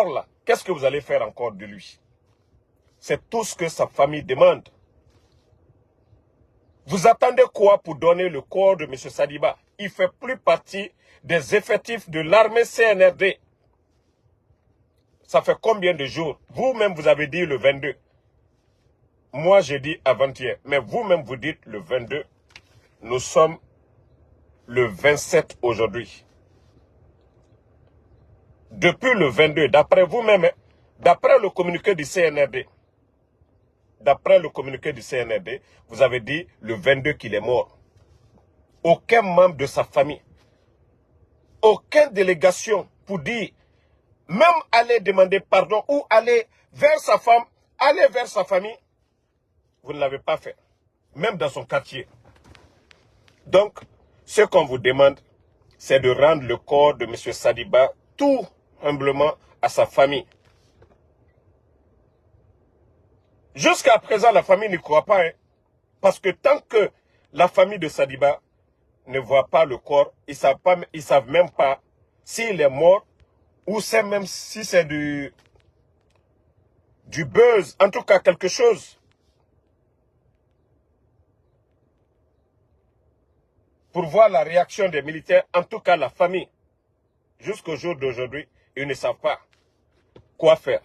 corps là, qu'est-ce que vous allez faire encore de lui? C'est tout ce que sa famille demande. Vous attendez quoi pour donner le corps de M. Sadiba? Il ne fait plus partie des effectifs de l'armée CNRD. Ça fait combien de jours? Vous-même, vous avez dit le 22. Moi, j'ai dit avant-hier. Mais vous-même, vous dites le 22. Nous sommes le 27 aujourd'hui. Depuis le 22, d'après vous-même, d'après le communiqué du CNRD, vous avez dit le 22 qu'il est mort. Aucun membre de sa famille, aucune délégation pour dire, même aller demander pardon ou aller vers sa femme, aller vers sa famille, vous ne l'avez pas fait. Même dans son quartier. Donc, ce qu'on vous demande, c'est de rendre le corps de M. Sadiba tout humblement à sa famille. Jusqu'à présent, la famille n'y croit pas. Hein, parce que tant que la famille de Sadiba ne voit pas le corps, ils savent même pas s'il est mort ou c'est même si c'est du buzz, en tout cas quelque chose. Pour voir la réaction des militaires, en tout cas la famille. Jusqu'au jour d'aujourd'hui, ils ne savent pas quoi faire.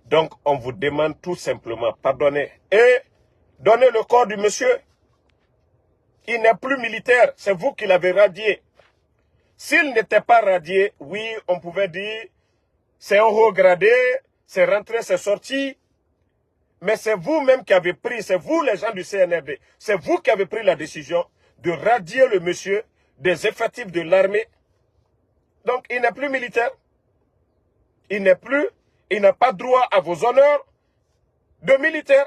Donc, on vous demande tout simplement, pardonnez, et donnez le corps du monsieur. Il n'est plus militaire, c'est vous qui l'avez radié. S'il n'était pas radié, oui, on pouvait dire, c'est un haut gradé, c'est rentré, c'est sorti. Mais c'est vous-même qui avez pris, c'est vous les gens du CNRD, c'est vous qui avez pris la décision de radier le monsieur des effectifs de l'armée. Donc, il n'est plus militaire. Il n'a pas droit à vos honneurs de militaire.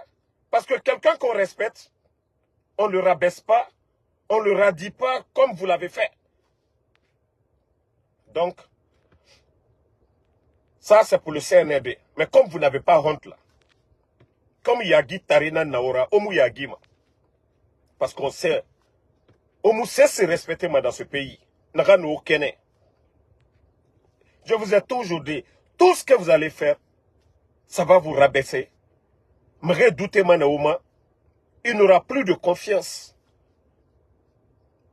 Parce que quelqu'un qu'on respecte, on ne le rabaisse pas, on ne le radie pas comme vous l'avez fait. Donc, ça c'est pour le CNRD. Mais comme vous n'avez pas honte là, comme Yagi Tarina Naora, Omu Yagima, parce qu'on sait, Omu sait se respecter dans ce pays. Je vous ai toujours dit, tout ce que vous allez faire, ça va vous rabaisser. Me redoutez Manaouma, il n'aura plus de confiance.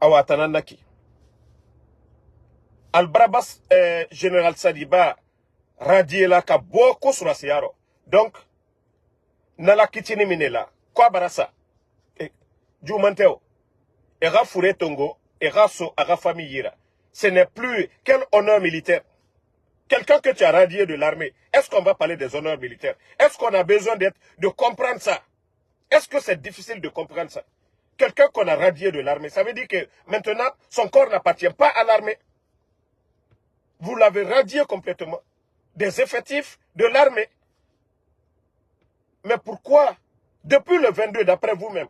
Awatananaki. Al-Brabas, général Sadiba, radié la ka beaucoup sur la siaro. Donc, nala kitini minela, quoi barasa? Djoumanteo, era fouré tongo, era so, ara famille yira. Ce n'est plus quel honneur militaire. Quelqu'un que tu as radié de l'armée, est-ce qu'on va parler des honneurs militaires? Est-ce qu'on a besoin de comprendre ça? Est-ce que c'est difficile de comprendre ça? Quelqu'un qu'on a radié de l'armée, ça veut dire que maintenant, son corps n'appartient pas à l'armée. Vous l'avez radié complètement des effectifs de l'armée. Mais pourquoi, depuis le 22, d'après vous-même,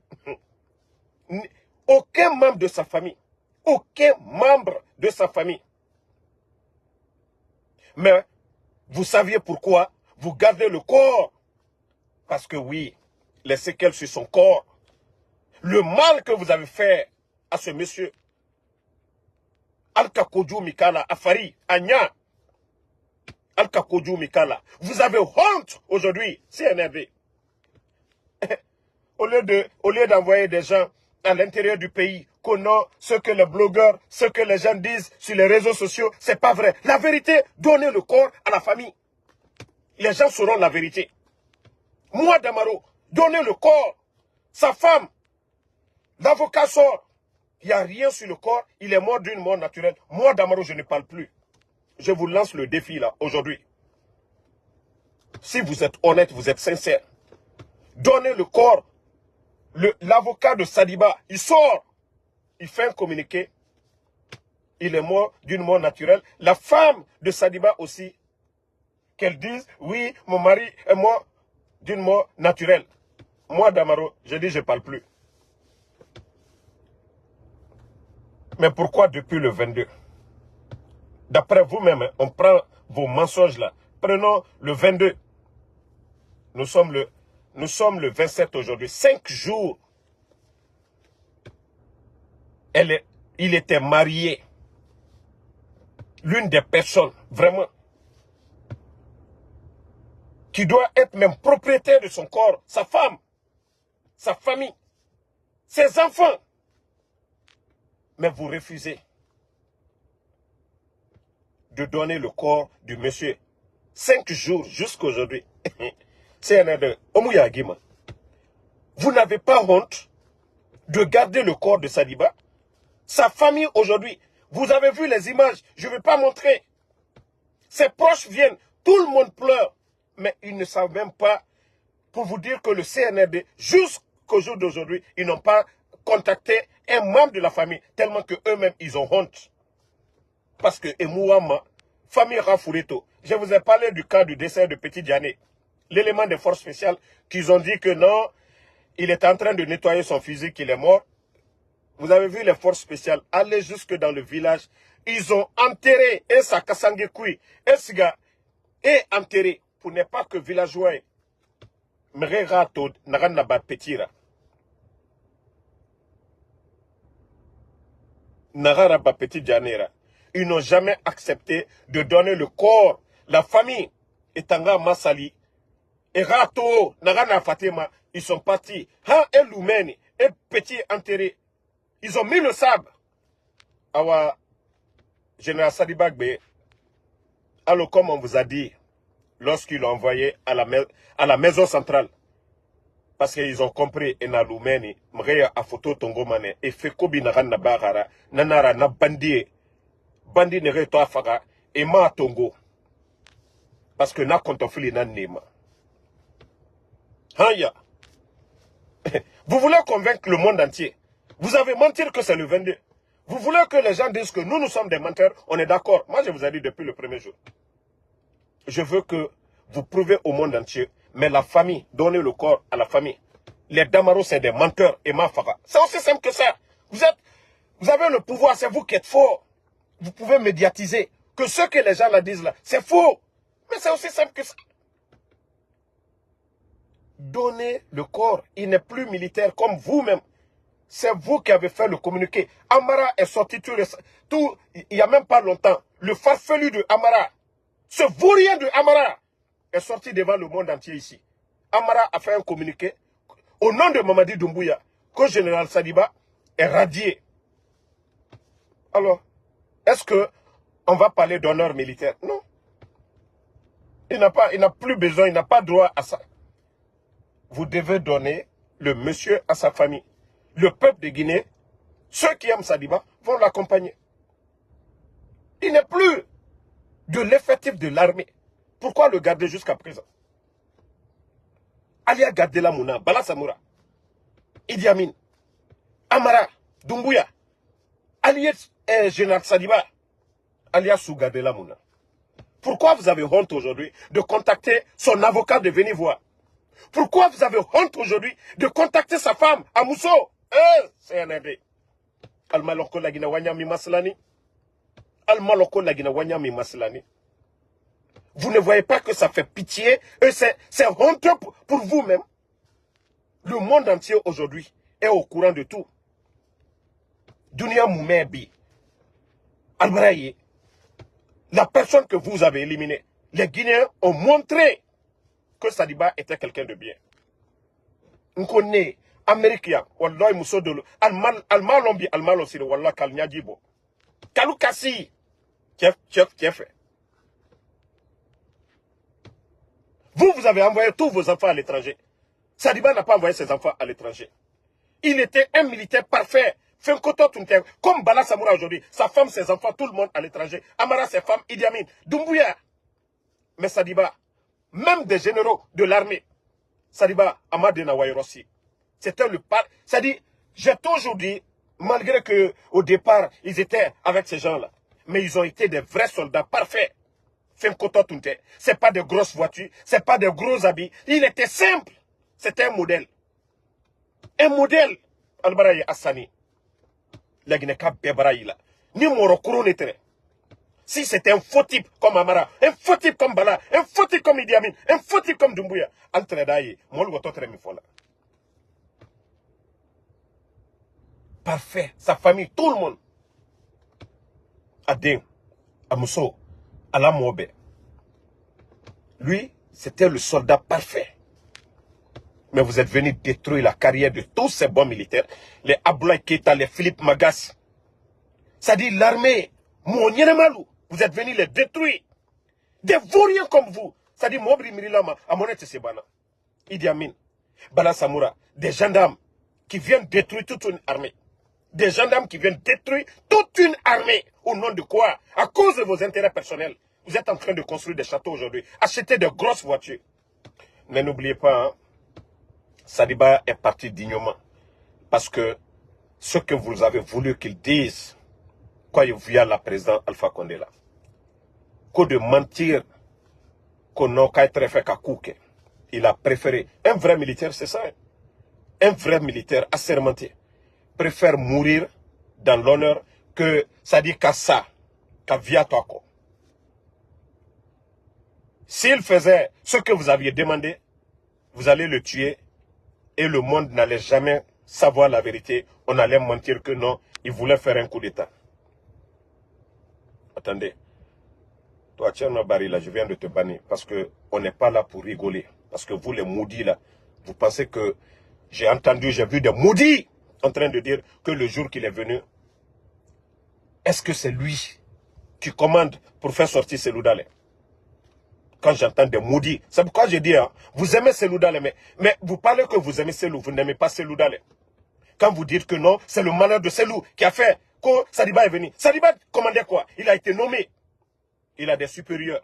aucun membre de sa famille, mais vous saviez pourquoi vous gardez le corps? Parce que oui, les séquelles sur son corps, le mal que vous avez fait à ce monsieur, Al-Kakodjou Mikala, Afari, Anya, Al-Kakodjou Mikala, vous avez honte aujourd'hui, CNRD. Au lieu d'envoyer des gens à l'intérieur du pays, connaissant ce que les blogueurs, ce que les gens disent sur les réseaux sociaux, c'est pas vrai. La vérité, donnez le corps à la famille. Les gens sauront la vérité. Moi, Damaro, donnez le corps. Sa femme, l'avocat sort. Il n'y a rien sur le corps, il est mort d'une mort naturelle. Moi, Damaro, je ne parle plus. Je vous lance le défi là, aujourd'hui. Si vous êtes honnête, vous êtes sincère, donnez le corps. L'avocat de Sadiba, il sort. Il fait un communiqué. Il est mort d'une mort naturelle. La femme de Sadiba aussi, qu'elle dise, oui, mon mari est mort d'une mort naturelle. Moi, Damaro, je dis, je ne parle plus. Mais pourquoi depuis le 22? D'après vous-même, on prend vos mensonges là. Prenons le 22. Nous sommes le 27 aujourd'hui. 5 jours. Il était marié. L'une des personnes, vraiment. qui doit être même propriétaire de son corps, sa femme, sa famille, ses enfants. Mais vous refusez de donner le corps du monsieur. 5 jours jusqu'à aujourd'hui. C'est un de Omuyagima. Vous n'avez pas honte de garder le corps de Sadiba? Sa famille aujourd'hui, vous avez vu les images, je ne vais pas montrer. Ses proches viennent, tout le monde pleure. Mais ils ne savent même pas, pour vous dire que le CNRD, jusqu'au jour d'aujourd'hui, ils n'ont pas contacté un membre de la famille, tellement qu'eux-mêmes, ils ont honte. Parce que Emouama, famille Rafoureto, je vous ai parlé du cas du décès de Petit Diané. L'élément des forces spéciales, qu'ils ont dit que non, il est en train de nettoyer son fusil, qu'il est mort. Vous avez vu les forces spéciales aller jusque dans le village. Ils ont enterré un Sakasangekui, un Siga, et enterré pour ne pas que villageois Mrerato Naranaba Petira. Nararaba Petit Janera. Ils n'ont jamais accepté de donner le corps, la famille, et Tanga Masali, et Rato, Narana Fatima, ils sont partis. Han et Loumeni, et Petit enterré. Ils ont mis le sable. Awa, Général Sadibagbe, alors comme on vous a dit, lorsqu'ils l'ont envoyé à la maison centrale, parce qu'ils ont compris, et na Loumeni, Mreya a photo Tongomane, et Fekobi Narana Bagara, Nanara na Bandi, Bandi Nere Toa Faga, et Ma Tongo. Parce que na kontofili na Nema. Hanya. Vous voulez convaincre le monde entier. Vous avez menti que c'est le 22. Vous voulez que les gens disent que nous sommes des menteurs. On est d'accord. Moi, je vous ai dit depuis le premier jour. Je veux que vous prouvez au monde entier. Mais la famille, donnez le corps à la famille. Les Damaros, c'est des menteurs et Mafara. C'est aussi simple que ça. Vous avez le pouvoir, c'est vous qui êtes fort. Vous pouvez médiatiser. Que ce que les gens la disent là, c'est faux. Mais c'est aussi simple que ça. Donnez le corps. Il n'est plus militaire comme vous-même. C'est vous qui avez fait le communiqué. Amara est sorti tout il n'y a même pas longtemps. Le farfelu de Amara, ce vaurien de Amara, est sorti devant le monde entier ici. Amara a fait un communiqué au nom de Mamadi Doumbouya que le général Sadiba est radié. Alors, est-ce que on va parler d'honneur militaire? Non. Il n'a plus besoin, il n'a pas droit à ça. Vous devez donner le monsieur à sa famille. Le peuple de Guinée, ceux qui aiment Sadiba, vont l'accompagner. Il n'est plus de l'effectif de l'armée. Pourquoi le garder jusqu'à présent? Alia Gardela Mouna, Bala Samoura, Idi Amin, Amara, Doumbouya, alias Général Sadiba, alias Sou Gardela Mouna. Pourquoi vous avez honte aujourd'hui de contacter son avocat de venir voir? Pourquoi vous avez honte aujourd'hui de contacter sa femme, Amousso? C'est un aidé. Almaloko Lagina Wanyami Maslani. Almaloko Lagina Wanyami Maslani. Vous ne voyez pas que ça fait pitié? C'est honteux pour vous-même. Le monde entier aujourd'hui est au courant de tout. Dunia Moumebi. Albraye. La personne que vous avez éliminée. Les Guinéens ont montré que Sadiba était quelqu'un de bien. On connaît Américain, Wallahi Moussodolo, Almalombi, Almalosiri, Wallah Kalnyadibo. Kaloukassi, chef. Vous avez envoyé tous vos enfants à l'étranger. Sadiba n'a pas envoyé ses enfants à l'étranger. Il était un militaire parfait. Comme Bala Samoura aujourd'hui. Sa femme, ses enfants, tout le monde à l'étranger. Amara, ses femmes, Idi Amin, Doumbouya. Mais Sadiba, même des généraux de l'armée, Sadiba, Amadena Wayorossi. C'était le pas. C'est-à-dire, j'ai toujours dit, malgré que au départ, ils étaient avec ces gens-là, mais ils ont été des vrais soldats parfaits. C'est pas de grosses voitures, c'est pas de gros habits. Il était simple. C'était un modèle. Un modèle. Albaraye Assani. La Guinée-Cap Bebaraïla. Ni Morokuro n'était. Si c'était un faux type comme Amara, un faux type comme Bala, un faux type comme Idi Amin, un faux type comme Doumbouya, Altredaye, parfait, sa famille, tout le monde. Adin, Amousso, Alamobe. Lui, C'était le soldat parfait. Mais vous êtes venu détruire la carrière de tous ces bons militaires. Les Abdoulaye Keïta, les Philippe Magas. C'est-à-dire l'armée, vous êtes venus les détruire. Des vauriens comme vous. C'est-à-dire Mobri Mirilama, Amonete Sebana, Idi Amin, Bala Samoura, des gendarmes qui viennent détruire toute une armée. Des gendarmes qui viennent détruire toute une armée. Au nom de quoi? À cause de vos intérêts personnels. Vous êtes en train de construire des châteaux aujourd'hui. Acheter de grosses voitures. Mais n'oubliez pas, hein, Sadiba est parti dignement. Parce que ce que vous avez voulu qu'il dise quand il vient la présidente Alpha Condé là, que de mentir, qu'on n'a qu'à être fait qu'à couper. Il a préféré, un vrai militaire, c'est ça, hein? Un vrai militaire assermenté préfère mourir dans l'honneur que ça dit qu'à ça, qu'à via toi. S'il faisait ce que vous aviez demandé, vous allez le tuer et le monde n'allait jamais savoir la vérité. On allait mentir que non, il voulait faire un coup d'État. Attendez. Toi, Tcherno Bari, là, je viens de te bannir parce qu'on n'est pas là pour rigoler. Parce que vous, les maudits, là, vous pensez que j'ai entendu, j'ai vu des maudits en train de dire que le jour qu'il est venu, est-ce que c'est lui qui commande pour faire sortir Cellou Dalein? Quand j'entends des maudits, c'est pourquoi je dis, hein, vous aimez Cellou Dalein, mais vous parlez que vous aimez Cellou, vous n'aimez pas Cellou Dalein. Quand vous dites que non, c'est le malheur de Cellou qui a fait que Sadiba est venu. Sadiba commandait quoi? Il a été nommé. Il a des supérieurs.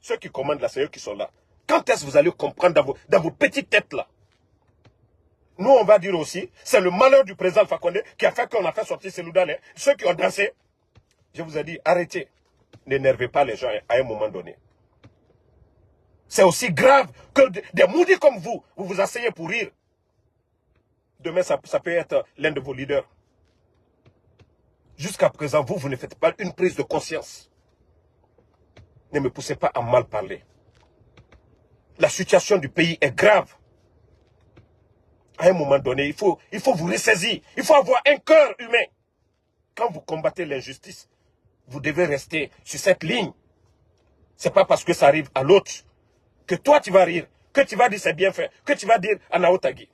Ceux qui commandent là, c'est eux qui sont là. Quand est-ce que vous allez comprendre dans vos petites têtes là? Nous, on va dire aussi, c'est le malheur du président Alpha Condé qui a fait qu'on a fait sortir Cellou Dalein. Ceux qui ont dansé, je vous ai dit, arrêtez. N'énervez pas les gens à un moment donné. C'est aussi grave que des maudits comme vous vous asseyez pour rire. Demain, ça peut être l'un de vos leaders. Jusqu'à présent, vous ne faites pas une prise de conscience. Ne me poussez pas à mal parler. La situation du pays est grave. À un moment donné, il faut vous ressaisir. Il faut avoir un cœur humain. Quand vous combattez l'injustice, vous devez rester sur cette ligne. Ce n'est pas parce que ça arrive à l'autre que toi tu vas rire, que tu vas dire c'est bien fait, que tu vas dire Anaotagi.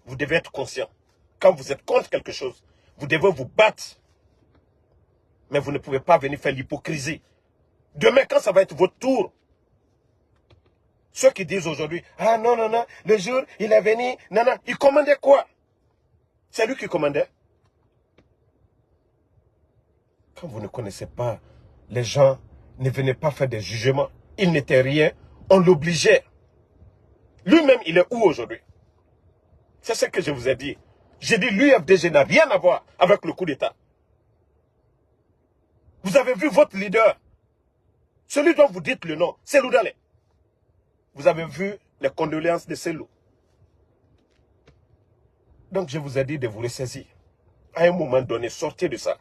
Vous devez être conscient. Quand vous êtes contre quelque chose, vous devez vous battre. Mais vous ne pouvez pas venir faire l'hypocrisie. Demain, quand ça va être votre tour, ceux qui disent aujourd'hui, ah non, non, non, le jour, il est venu, non, non, il commandait quoi? C'est lui qui commandait. Quand vous ne connaissez pas, les gens ne venaient pas faire des jugements. Il n'était rien, on l'obligeait. Lui-même, il est où aujourd'hui? C'est ce que je vous ai dit. J'ai dit, l'UFDG n'a rien à voir avec le coup d'État. Vous avez vu votre leader, celui dont vous dites le nom, Cellou Dalein. Vous avez vu les condoléances de Cellou. Donc je vous ai dit de vous ressaisir. À un moment donné, sortez de ça.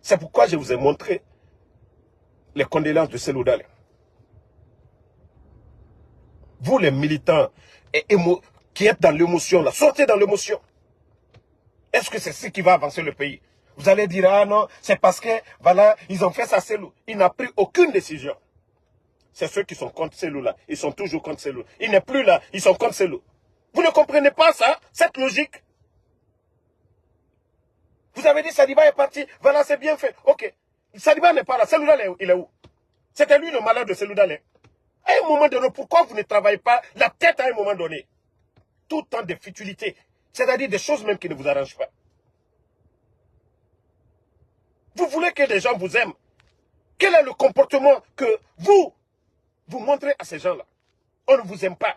C'est pourquoi je vous ai montré les condoléances de Cellou Dalein. Vous les militants qui êtes dans l'émotion, là, sortez dans l'émotion. Est-ce que c'est ce qui va avancer le pays? Vous allez dire, ah non, c'est parce que, voilà, ils ont fait ça Cellou. Il n'a pris aucune décision. C'est ceux qui sont contre Cellou là. Ils sont toujours contre Cellou. Il n'est plus là, ils sont contre Cellou. Vous ne comprenez pas ça, cette logique? Vous avez dit Sadiba est parti, voilà, c'est bien fait. Ok. Sadiba n'est pas là, Cellou Dalein, il est où? C'était lui le malheur de Cellou Dalein. À un moment donné, pourquoi vous ne travaillez pas la tête à un moment donné? Tout le temps des futilités. C'est-à-dire des choses même qui ne vous arrangent pas. Vous voulez que les gens vous aiment. Quel est le comportement que vous montrez à ces gens-là? On ne vous aime pas.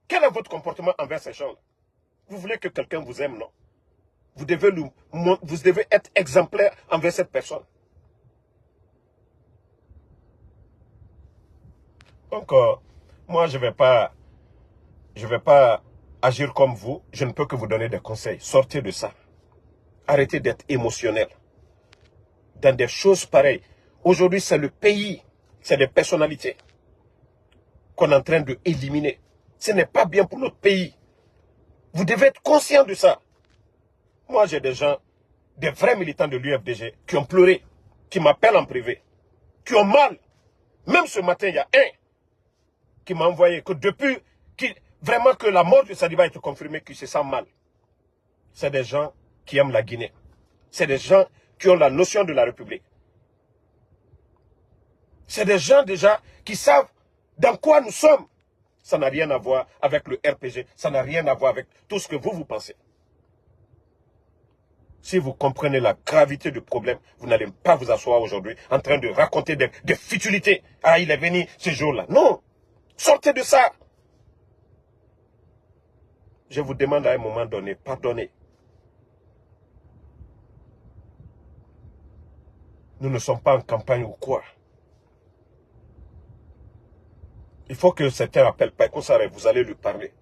Quel est votre comportement envers ces gens-là? Vous voulez que quelqu'un vous aime, non? Vous devez être exemplaire envers cette personne. Donc, moi, je vais pas agir comme vous. Je ne peux que vous donner des conseils. Sortez de ça. Arrêtez d'être émotionnel. Dans des choses pareilles. Aujourd'hui, c'est le pays. C'est des personnalités qu'on est en train d'éliminer. Ce n'est pas bien pour notre pays. Vous devez être conscient de ça. Moi, j'ai des gens, des vrais militants de l'UFDG qui ont pleuré, qui m'appellent en privé, qui ont mal. Même ce matin, il y a un qui m'a envoyé que depuis vraiment que la mort de Sadiba a été confirmée, qu'il se sent mal. C'est des gens qui aiment la Guinée. C'est des gens qui ont la notion de la République. C'est des gens déjà qui savent dans quoi nous sommes. Ça n'a rien à voir avec le RPG. Ça n'a rien à voir avec tout ce que vous pensez. Si vous comprenez la gravité du problème, vous n'allez pas vous asseoir aujourd'hui en train de raconter des futilités. Ah, il est venu ce jour-là. Non. Sortez de ça. Je vous demande à un moment donné, pardonnez. Nous ne sommes pas en campagne ou quoi. Il faut que certains appellent Paiko Sarr, vous allez lui parler.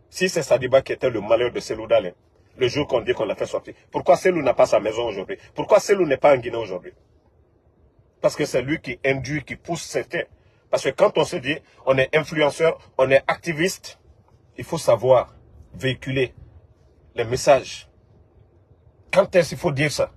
Si c'est Sadiba qui était le malheur de Selou Dalen, le jour qu'on dit qu'on l'a fait sortir, pourquoi Selou n'a pas sa maison aujourd'hui? Pourquoi Selou n'est pas en Guinée aujourd'hui? Parce que c'est lui qui induit, qui pousse certains. Parce que quand on se dit, on est influenceur, on est activiste, il faut savoir véhiculer les messages. Quand est-ce qu'il faut dire ça?